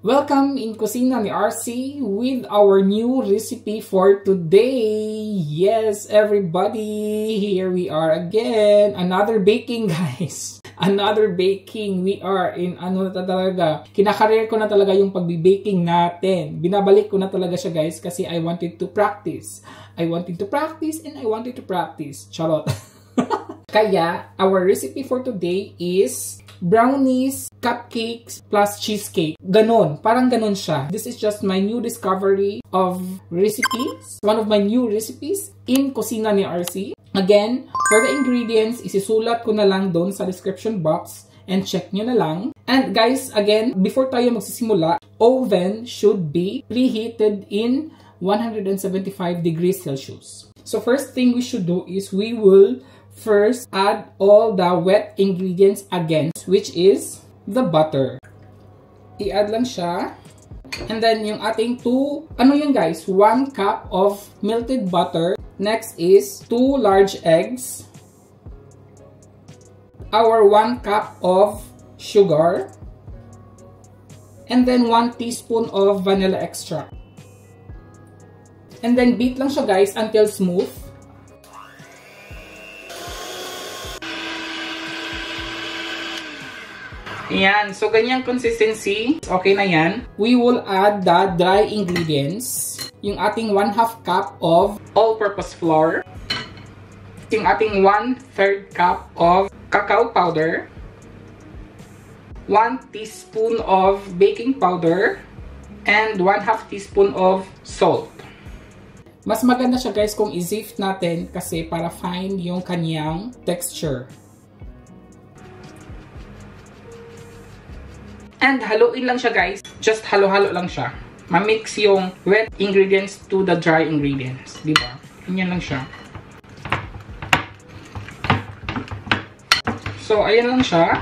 Welcome in Kusina ni RC with our new recipe for today. Yes, everybody, here we are again. Another baking, guys. Another baking. We are in ano na talaga. Kinakareer ko na talaga yung pagbi-baking natin. Binabalik ko na talaga siya, guys, kasi I wanted to practice. I wanted to practice and I wanted to practice. Charot. Kaya, our recipe for today is brownies, cupcakes, plus cheesecake. Ganon. Parang ganon siya. This is just my new discovery of recipes. One of my new recipes in Kusina ni RC. Again, for the ingredients, isisulat ko na lang doon sa description box and check nyo na lang. And guys, again, before tayo magsisimula, oven should be preheated in 175 degrees Celsius. So first thing we should do is we will first add all the wet ingredients again, which is the butter. I-add lang siya. And then yung ating 1 cup of melted butter. Next is 2 large eggs. Our 1 cup of sugar. And then 1 teaspoon of vanilla extract. And then beat lang siya, guys, until smooth. Ayan. So, ganyang consistency. Okay na yan. We will add the dry ingredients. Yung ating 1/2 cup of all-purpose flour. Yung ating 1/3 cup of cacao powder. 1 teaspoon of baking powder. And 1/2 teaspoon of salt. Mas maganda siya, guys, kung i-sift natin kasi para fine yung kanyang texture. And haluin lang siya, guys. Just halo-halo lang siya. Ma-mix yung wet ingredients to the dry ingredients. Diba? Ganyan lang siya. So, ayan lang siya.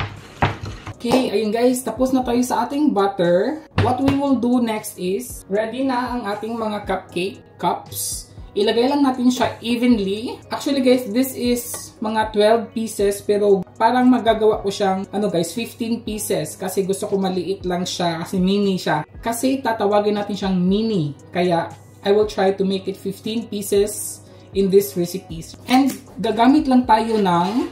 Okay, ayun guys. Tapos na tayo sa ating butter. What we will do next is, ready na ang ating mga cupcake cups. Ilagay lang natin siya evenly. Actually guys, this is mga 12 pieces pero parang magagawa ko siyang 15 pieces kasi gusto ko maliit lang siya kasi mini siya. Kasi tatawagin natin siyang mini. Kaya I will try to make it 15 pieces in this recipe. And gagamit lang tayo ng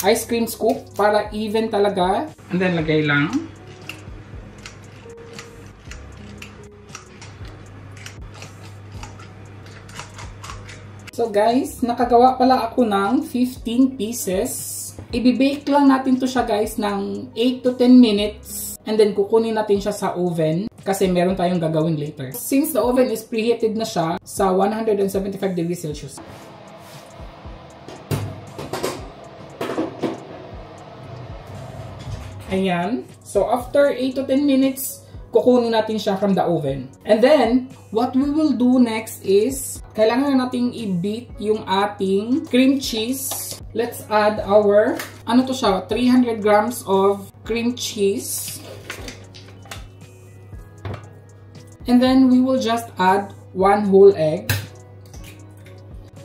ice cream scoop para even talaga. And then lagay lang. So guys, nakagawa pala ako ng 15 pieces. Ibibake lang natin to siya, guys, ng 8 to 10 minutes. And then kukunin natin siya sa oven kasi meron tayong gagawin later. Since the oven is preheated na siya sa 175 degrees Celsius. Ayan. So after 8 to 10 minutes, kukunin natin siya from the oven. And then, what we will do next is, kailangan na nating i-beat yung ating cream cheese. Let's add our, 300 grams of cream cheese. And then, we will just add 1 whole egg.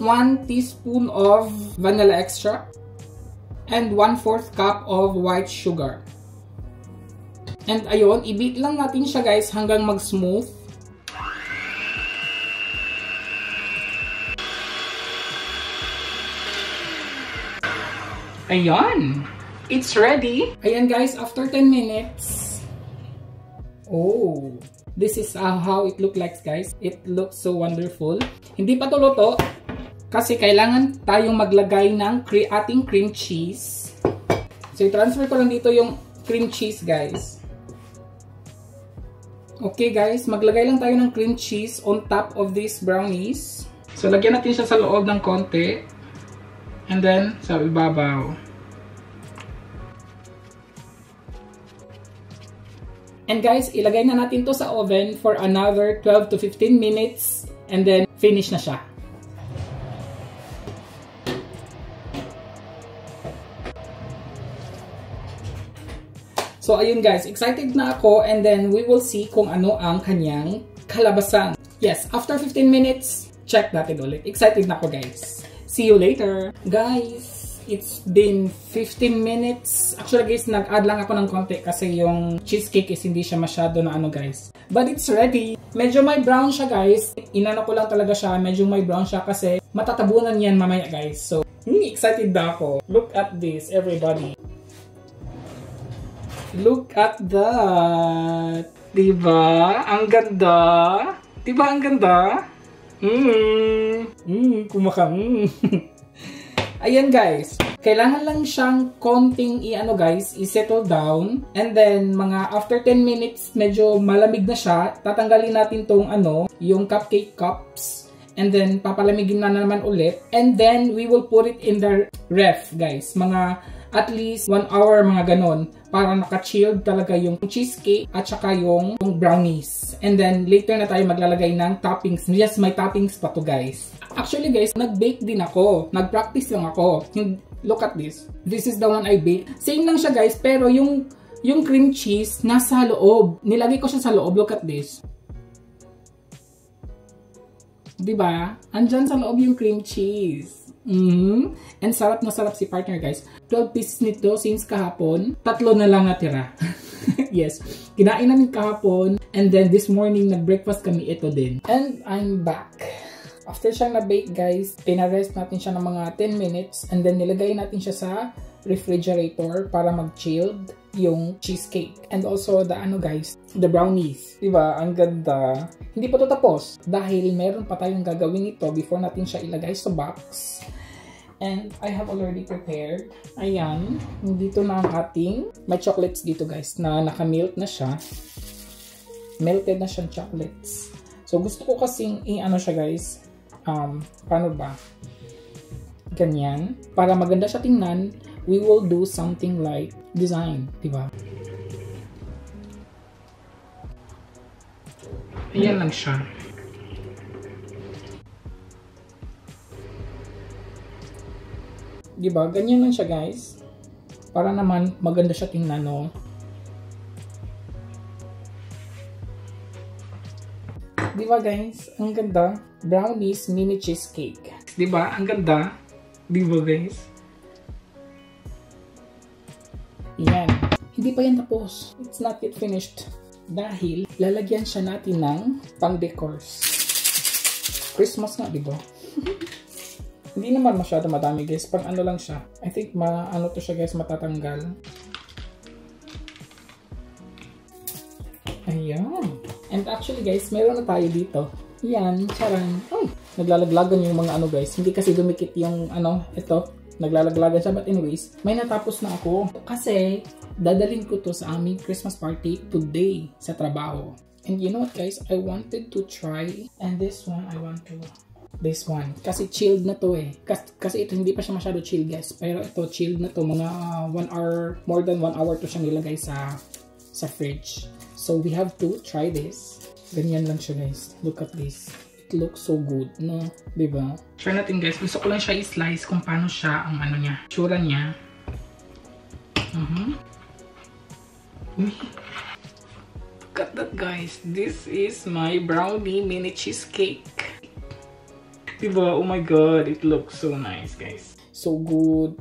1 teaspoon of vanilla extract. And 1/4 cup of white sugar. And ayun, i-beat lang natin siya, guys, hanggang mag-smooth. Ayan! It's ready! Ayan, guys, after 10 minutes. Oh! This is how it looks like, guys. It looks so wonderful. Hindi pa to luto kasi kailangan tayong maglagay ng ating cream cheese. So, i-transfer ko lang dito yung cream cheese, guys. Okay guys, maglagay lang tayo ng cream cheese on top of these brownies. So lagyan natin siya sa loob ng konti. And then sa ibabaw. And guys, ilagay na natin to sa oven for another 12 to 15 minutes. And then finish na siya. So, ayun guys, excited na ako and then we will see kung ano ang kanyang kalabasan. Yes, after 15 minutes, check natin ulit. Excited na ako guys. See you later. Guys, It's been 15 minutes. Actually guys, nag-add lang ako ng konti kasi yung cheesecake is hindi siya masyado na ano guys. But it's ready. Medyo may brown siya guys. Inano ko lang talaga siya. Medyo may brown siya kasi matatabunan yan mamaya guys. So, excited na ako. Look at this, everybody. Look at that. Diba? Ang ganda. Diba ang ganda? Kumakang. Ayan guys. Kailangan lang siyang konting i-ano guys, i-settle down. And then, mga after 10 minutes, medyo malamig na siya. Tatanggalin natin tong ano, yung cupcake cups. And then, papalamigin na naman ulit. And then, we will put it in the ref guys. Mga at least 1 hour mga ganon para naka-chilled talaga yung cheesecake at saka yung brownies. And then later na tayo maglalagay ng toppings. Yes, may toppings pa to guys. Actually guys, nag-bake din ako. Nag-practice lang ako. Look at this. This is the one I baked. Same lang siya guys, pero yung cream cheese nasa loob. Nilagay ko siya sa loob. Look at this. Diba? Andyan sa loob yung cream cheese. And sarap na sarap si partner guys. 12 pieces nito since kahapon. 3 na lang natira. Yes. Kinain namin kahapon. And then this morning nag-breakfast kami ito din. And I'm back. After siyang na-bake guys, pinarest natin siya ng mga 10 minutes. And then nilagay natin siya sa refrigerator para mag-chilled yung cheesecake. And also the ano guys, the brownies. Diba? Ang ganda. Hindi pa ito tapos dahil meron pa tayong gagawin ito before natin siya ilagay sa box. And I have already prepared. Ayan. Dito na ang ating may chocolates dito guys na naka-melt na siya. Melted na siyang chocolates. So gusto ko kasing i-ano siya guys. Paano ba? Ganyan. Para maganda siya tingnan, we will do something like design. Diba? Ayan lang siya. Diba? Ganyan lang siya guys. Para naman maganda siya tingnan, no? Diba guys? Ang ganda. Brownies mini cheesecake. Diba? Ang ganda. Diba guys? Yan. Hindi pa yan tapos. It's not yet finished. Dahil lalagyan siya natin ng pang-decors. Christmas nga, diba? Hindi naman masyado madami guys. Pang ano lang siya. I think ano to siya guys, matatanggal. Ayan. And actually guys, meron na tayo dito. Yan, charan. Ay, naglalaglagan yung mga ano guys. Hindi kasi dumikit yung ano, ito. Naglalaglagan siya. But anyways, may natapos na ako. Kasi, dadalhin ko to sa aming Christmas party today sa trabaho. And you know what guys, I wanted to try. And this one, I want to... This one. Kasi chilled na to eh. Kasi ito hindi pa siya masyado chilled guys. Pero ito chilled na to. Mga 1 hour, more than 1 hour to siya nilagay sa fridge. So we have to try this. Ganyan lang siya guys. Look at this. It looks so good, no? Diba? Try natin guys. Gusto ko lang siya i-slice kung paano siya ang ano niya. Tsura niya. Look at that guys. This is my brownie mini cheesecake. Diba? Oh my god. It looks so nice guys. So good.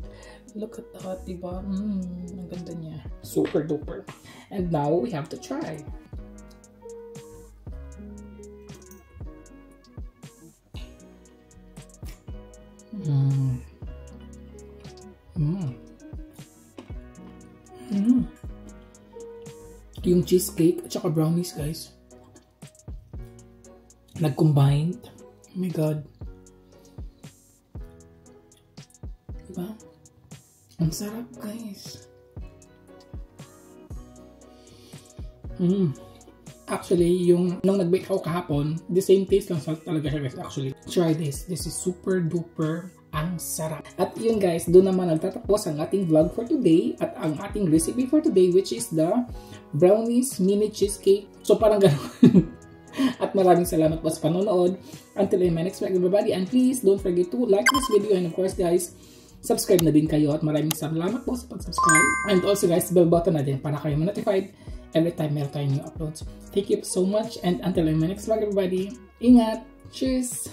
Look at that. Diba? Ang ganda niya. Super duper. And now we have to try. Yung cheesecake at saka brownies guys, nag-combined. Oh my god. Diba? Ang sarap guys. Actually, nung nag-bake ako kahapon, the same taste lang talaga siya guys. Actually, try this. This is super duper ang sarap. At yun guys, doon naman nagtatapos ang ating vlog for today at ang ating recipe for today, which is the brownies mini cheesecake. So parang gano'n. At maraming salamat po sa panonood. Until my next vlog everybody, and please don't forget to like this video, and of course guys, subscribe na din kayo at maraming salamat po sa pag-subscribe. And also guys, bell button na din para kayo ma-notified every time meron tayong new uploads. Thank you so much, and until my next vlog everybody, ingat! Cheers!